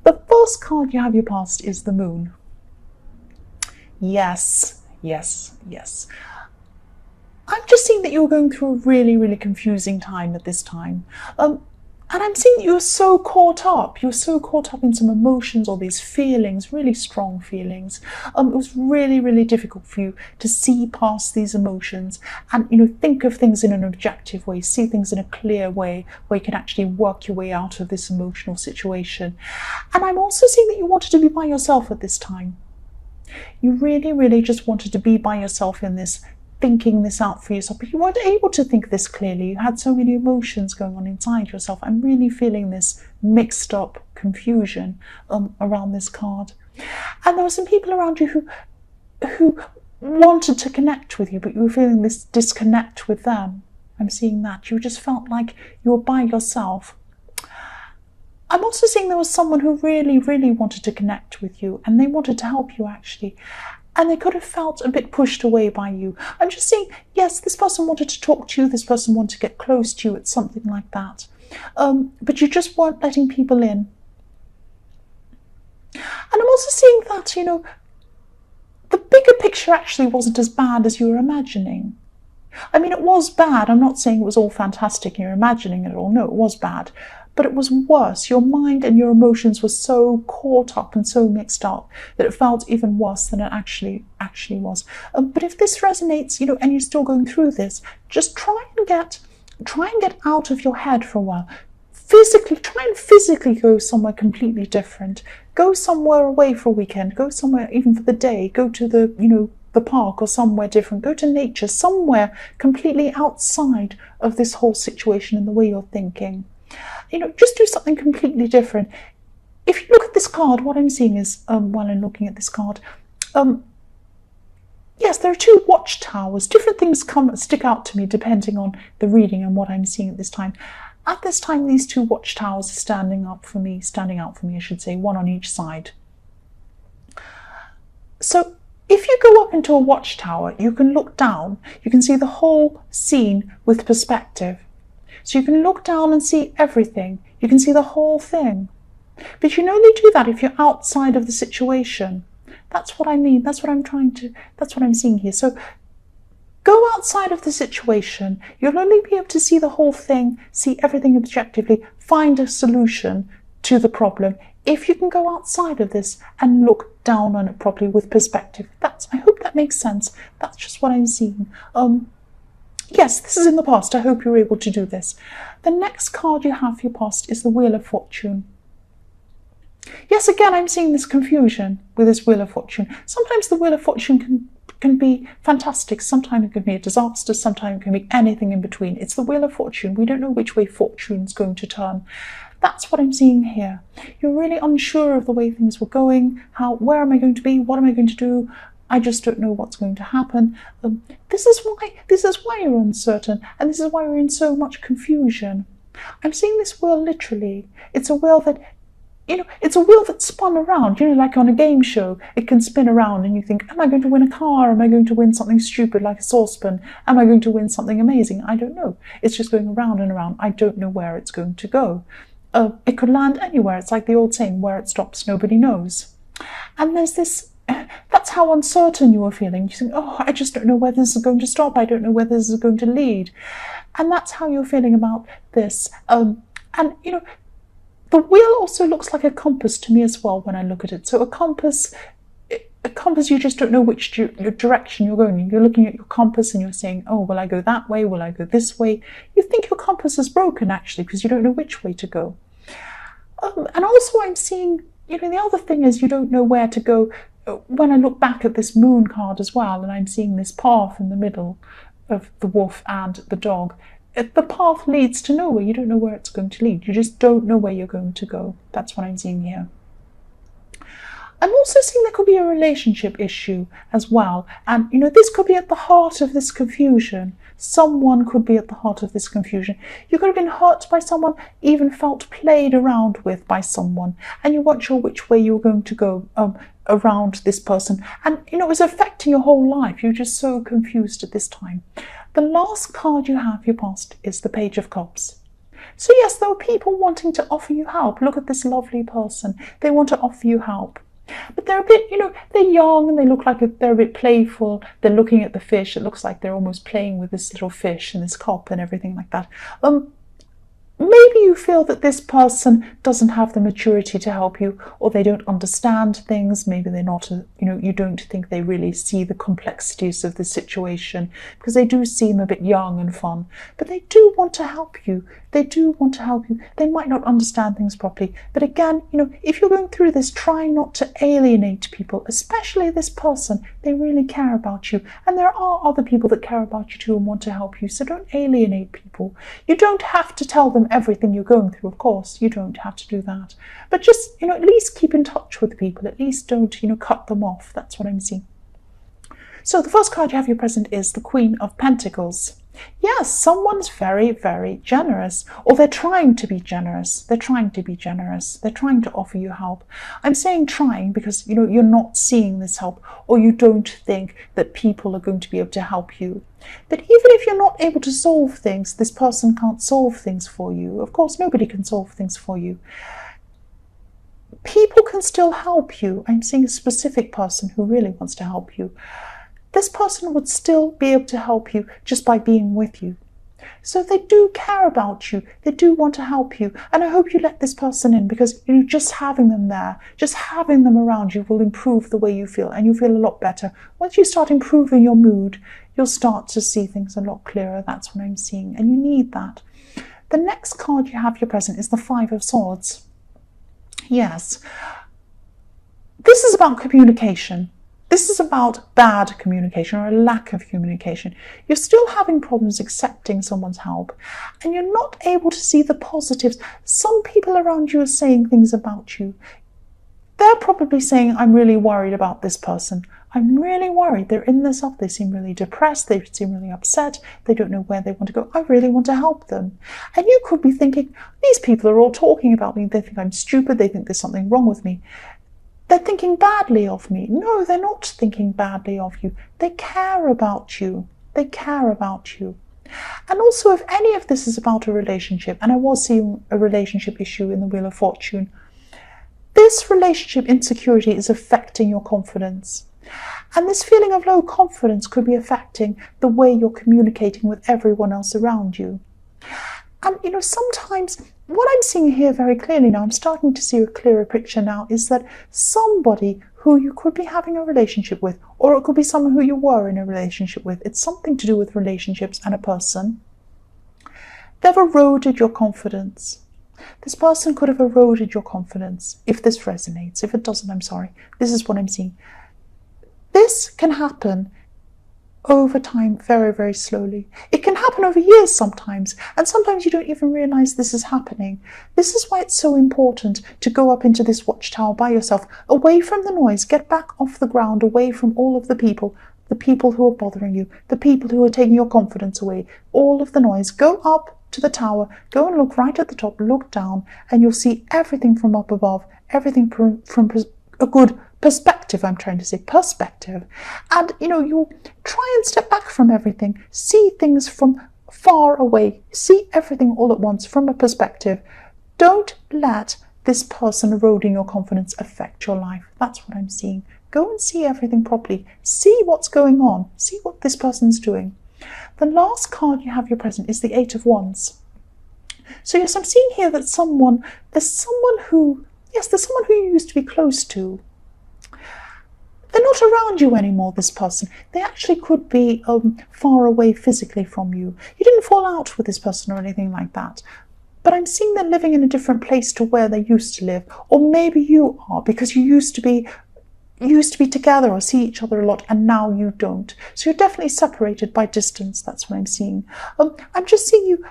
The first card you have your past is the Moon. Yes, yes, yes. I'm just seeing that you're going through a really, really confusing time at this time. And I'm seeing that you're so caught up. You're so caught up in some emotions or these feelings, really strong feelings. It was really, really difficult for you to see past these emotions and, think of things in an objective way, see things in a clear way where you can actually work your way out of this emotional situation. And I'm also seeing that you wanted to be by yourself at this time. You really, really just wanted to be by yourself in this, thinking this out for yourself, but you weren't able to think this clearly. You had so many emotions going on inside yourself. I'm really feeling this mixed up confusion around this card. And there were some people around you who wanted to connect with you, but you were feeling this disconnect with them. I'm seeing that. You just felt like you were by yourself. I'm also seeing there was someone who really, really wanted to connect with you, and they wanted to help you actually. And they could have felt a bit pushed away by you. I'm just saying, yes, this person wanted to talk to you, this person wanted to get close to you, it's something like that. But you just weren't letting people in. And I'm also seeing that, the bigger picture actually wasn't as bad as you were imagining. I mean, it was bad. I'm not saying it was all fantastic and you're imagining it all. No, it was bad. But it was worse. Your mind and your emotions were so caught up and so mixed up that it felt even worse than it actually was. But if this resonates, and you're still going through this, just try and get out of your head for a while. Try and physically go somewhere completely different. Go somewhere away for a weekend. Go somewhere even for the day. Go to the park or somewhere different. Go to nature, somewhere completely outside of this whole situation and the way you're thinking. Just do something completely different. If you look at this card, what I'm seeing is, while I'm looking at this card, yes, there are two watchtowers. Different things stick out to me depending on the reading and what I'm seeing at this time. At this time, these two watchtowers are standing out for me, I should say, one on each side. So if you go up into a watchtower, you can look down, you can see the whole scene with perspective. So you can look down and see everything. You can see the whole thing. But you can only do that if you're outside of the situation. That's what I mean. That's what I'm seeing here. So go outside of the situation. You'll only be able to see the whole thing, see everything objectively, find a solution to the problem if you can go outside of this and look down on it properly with perspective. I hope that makes sense. That's just what I'm seeing. Yes, this is in the past. I hope you're able to do this. The next card you have for your past is the Wheel of Fortune. Yes, again, I'm seeing this confusion with this Wheel of Fortune. Sometimes the Wheel of Fortune can be fantastic. Sometimes it can be a disaster. Sometimes it can be anything in between. It's the Wheel of Fortune. We don't know which way fortune's going to turn. That's what I'm seeing here. You're really unsure of the way things were going. Where am I going to be? What am I going to do? I just don't know what's going to happen. This is why you're uncertain, and this is why you're in so much confusion. I'm seeing this wheel literally. It's a wheel that, it's a wheel that spun around, like on a game show. It can spin around and you think, am I going to win a car? Am I going to win something stupid like a saucepan? Am I going to win something amazing? I don't know. It's just going around and around. I don't know where it's going to go. It could land anywhere. It's like the old saying, where it stops, nobody knows. And there's this, that's how uncertain you are feeling. You think, I just don't know where this is going to stop. I don't know where this is going to lead. And that's how you're feeling about this. And, the wheel also looks like a compass to me as well when I look at it. So a compass, you just don't know which direction you're going. You're looking at your compass and you're saying, will I go that way? Will I go this way? You think your compass is broken, actually, because you don't know which way to go. And also I'm seeing, the other thing is you don't know where to go. When I look back at this Moon card as well, and I'm seeing this path in the middle of the wolf and the dog, the path leads to nowhere. You don't know where it's going to lead. You just don't know where you're going to go. That's what I'm seeing here. I'm also seeing there could be a relationship issue as well. And, this could be at the heart of this confusion. Someone could be at the heart of this confusion. You could have been hurt by someone, even felt played around with by someone, and you weren't sure which way you were going to go around this person. And, it was affecting your whole life. You're just so confused at this time. The last card you have, your past, is the Page of Cups. So yes, there are people wanting to offer you help. Look at this lovely person. They want to offer you help. But they're a bit, they're young and they look like they're a bit playful. They're looking at the fish. It looks like they're almost playing with this little fish in this cup and everything like that. Maybe you feel that this person doesn't have the maturity to help you, or they don't understand things. Maybe they're not, you don't think they really see the complexities of the situation, because they do seem a bit young and fun, but they do want to help you. They do want to help you. They might not understand things properly. But again, if you're going through this, try not to alienate people, especially this person. They really care about you. And there are other people that care about you too and want to help you. So don't alienate people. You don't have to tell them everything you're going through, of course. You don't have to do that. But just, at least keep in touch with people. At least don't, cut them off. That's what I'm seeing. So the first card you have your present is the Queen of Pentacles. Yes, someone's very, very generous, or they're trying to be generous. They're trying to be generous. They're trying to offer you help. I'm saying trying because, you're not seeing this help, or you don't think that people are going to be able to help you. But even if you're not able to solve things, this person can't solve things for you. Of course, nobody can solve things for you. People can still help you. I'm seeing a specific person who really wants to help you. This person would still be able to help you just by being with you. So they do care about you. They do want to help you. And I hope you let this person in, because just having them there, just having them around you will improve the way you feel, and you feel a lot better. Once you start improving your mood, you'll start to see things a lot clearer. That's what I'm seeing. And you need that. The next card you have your present is the Five of Swords. Yes. This is about communication. This is about bad communication, or a lack of communication. You're still having problems accepting someone's help, and you're not able to see the positives. Some people around you are saying things about you. They're probably saying, I'm really worried about this person. I'm really worried. They're in this up. They seem really depressed. They seem really upset. They don't know where they want to go. I really want to help them. And you could be thinking, these people are all talking about me. They think I'm stupid. They think there's something wrong with me. They're thinking badly of me. No, they're not thinking badly of you. They care about you. They care about you. And also, if any of this is about a relationship, and I was seeing a relationship issue in the Wheel of Fortune, this relationship insecurity is affecting your confidence. And this feeling of low confidence could be affecting the way you're communicating with everyone else around you. And, sometimes what I'm seeing here very clearly now, I'm starting to see a clearer picture now, is that somebody who you could be having a relationship with, or it could be someone who you were in a relationship with, it's something to do with relationships and a person, they've eroded your confidence. This person could have eroded your confidence. If this resonates, if it doesn't, I'm sorry. This is what I'm seeing. This can happen over time, very, very slowly. It can happen over years sometimes, and sometimes you don't even realize this is happening. This is why it's so important to go up into this watchtower by yourself, away from the noise, get back off the ground, away from all of the people who are bothering you, the people who are taking your confidence away, all of the noise. Go up to the tower, go and look right at the top, look down, and you'll see everything from up above, everything from a good perspective, I'm trying to say perspective. And, you'll try and step back from everything, see things from far away, see everything all at once from a perspective. Don't let this person eroding your confidence affect your life. That's what I'm seeing. Go and see everything properly. See what's going on. See what this person's doing. The last card you have your present is the Eight of Wands. So yes, I'm seeing here that there's someone who you used to be close to. They're not around you anymore, this person. They actually could be far away physically from you. You didn't fall out with this person or anything like that. But I'm seeing them living in a different place to where they used to live. Or maybe you are, because you used to be together or see each other a lot, and now you don't. So you're definitely separated by distance. That's what I'm seeing. I'm just seeing you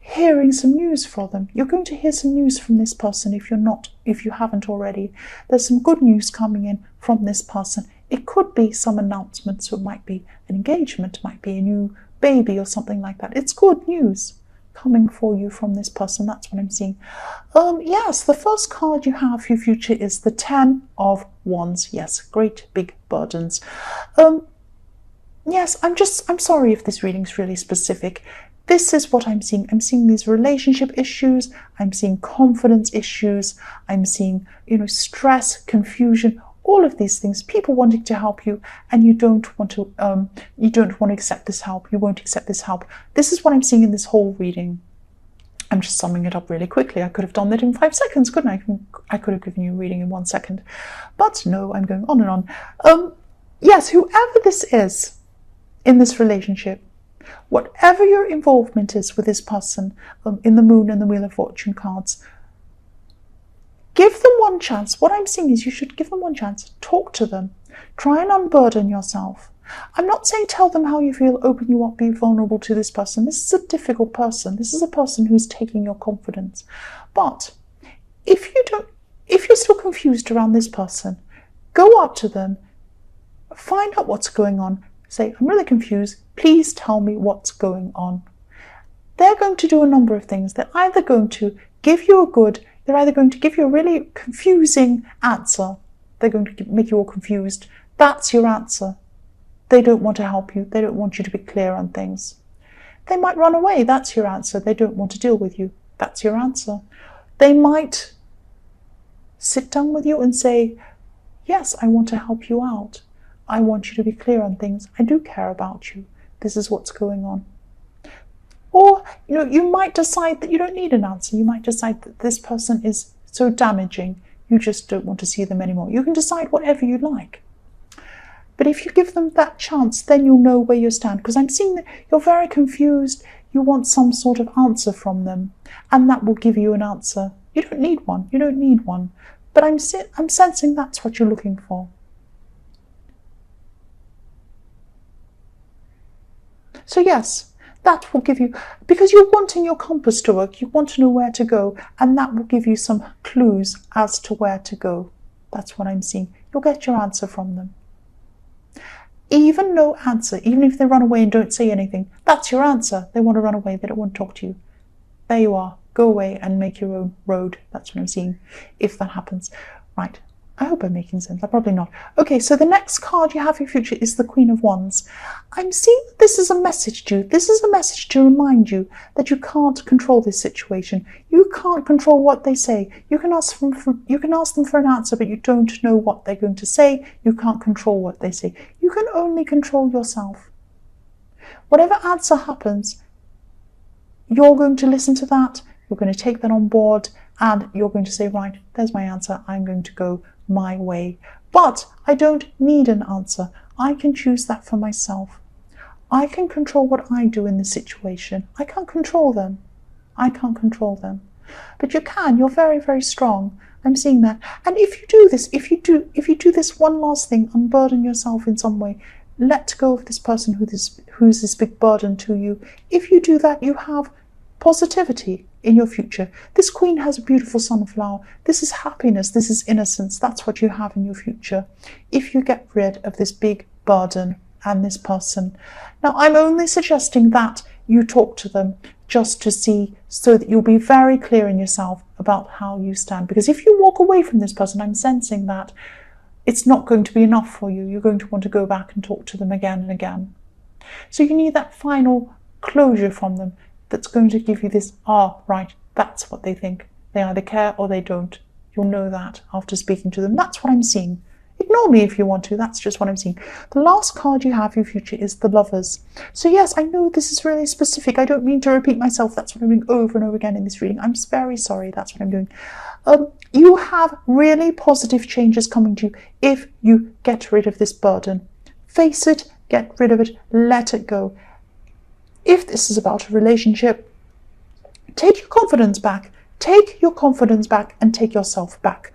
hearing some news from them. You're going to hear some news from this person if you haven't already. There's some good news coming in from this person. It could be some announcement, so it might be an engagement, it might be a new baby or something like that. It's good news coming for you from this person. That's what I'm seeing. Yes, the first card you have for your future is the Ten of Wands. Yes, great big burdens. Yes, I'm sorry if this reading's really specific. This is what I'm seeing. I'm seeing these relationship issues. I'm seeing confidence issues. I'm seeing, stress, confusion, all of these things. People wanting to help you, and you don't want to accept this help. You won't accept this help. This is what I'm seeing in this whole reading. I'm just summing it up really quickly. I could have done that in 5 seconds, couldn't I? I could have given you a reading in 1 second. But no, I'm going on and on. Yes, whoever this is in this relationship, whatever your involvement is with this person in the Moon and the Wheel of Fortune cards, give them one chance. What I'm seeing is you should give them one chance. Talk to them. Try and unburden yourself. I'm not saying tell them how you feel, open you up, be vulnerable to this person. This is a difficult person. This is a person who's taking your confidence. But if you're still confused around this person, go up to them, find out what's going on. Say, I'm really confused. Please tell me what's going on. They're going to do a number of things. They're either going to give you a really confusing answer. They're going to make you all confused. That's your answer. They don't want to help you. They don't want you to be clear on things. They might run away. That's your answer. They don't want to deal with you. That's your answer. They might sit down with you and say, yes, I want to help you out. I want you to be clear on things. I do care about you. This is what's going on. Or, you might decide that you don't need an answer. You might decide that this person is so damaging, you just don't want to see them anymore. You can decide whatever you like. But if you give them that chance, then you'll know where you stand. Because I'm seeing that you're very confused. You want some sort of answer from them. And that will give you an answer. You don't need one. You don't need one. But I'm sensing that's what you're looking for. So yes, that will give you, because you're wanting your compass to work, you want to know where to go, and that will give you some clues as to where to go. That's what I'm seeing. You'll get your answer from them. Even no answer, even if they run away and don't say anything, that's your answer. They want to run away, they don't want to talk to you. There you are. Go away and make your own road. That's what I'm seeing, if that happens. Right. I hope I'm making sense. I'm probably not. Okay, so the next card you have for your future is the Queen of Wands. I'm seeing that this is a message to you. This is a message to remind you that you can't control this situation. You can't control what they say. You can ask them for an answer, but you don't know what they're going to say. You can't control what they say. You can only control yourself. Whatever answer happens, you're going to listen to that. You're going to take that on board, and you're going to say, right, there's my answer. I'm going to go my way. But I don't need an answer. I can choose that for myself. I can control what I do in this situation. I can't control them. I can't control them. But you can. You're very, very strong. I'm seeing that. And if you do this, if you do this one last thing, unburden yourself in some way, let go of this person who's this big burden to you. If you do that, you have positivity in your future. This Queen has a beautiful sunflower. This is happiness. This is innocence. That's what you have in your future if you get rid of this big burden and this person. Now, I'm only suggesting that you talk to them just to see, so that you'll be very clear in yourself about how you stand. Because if you walk away from this person, I'm sensing that it's not going to be enough for you. You're going to want to go back and talk to them again and again. So you need that final closure from them that's going to give you this, right, that's what they think. They either care or they don't. You'll know that after speaking to them. That's what I'm seeing. Ignore me if you want to. That's just what I'm seeing. The last card you have for your future is the Lovers. So yes, I know this is really specific. I don't mean to repeat myself. That's what I'm doing over and over again in this reading. I'm very sorry. That's what I'm doing. You have really positive changes coming to you if you get rid of this burden. Face it, get rid of it, let it go. If this is about a relationship, take your confidence back. Take your confidence back and take yourself back.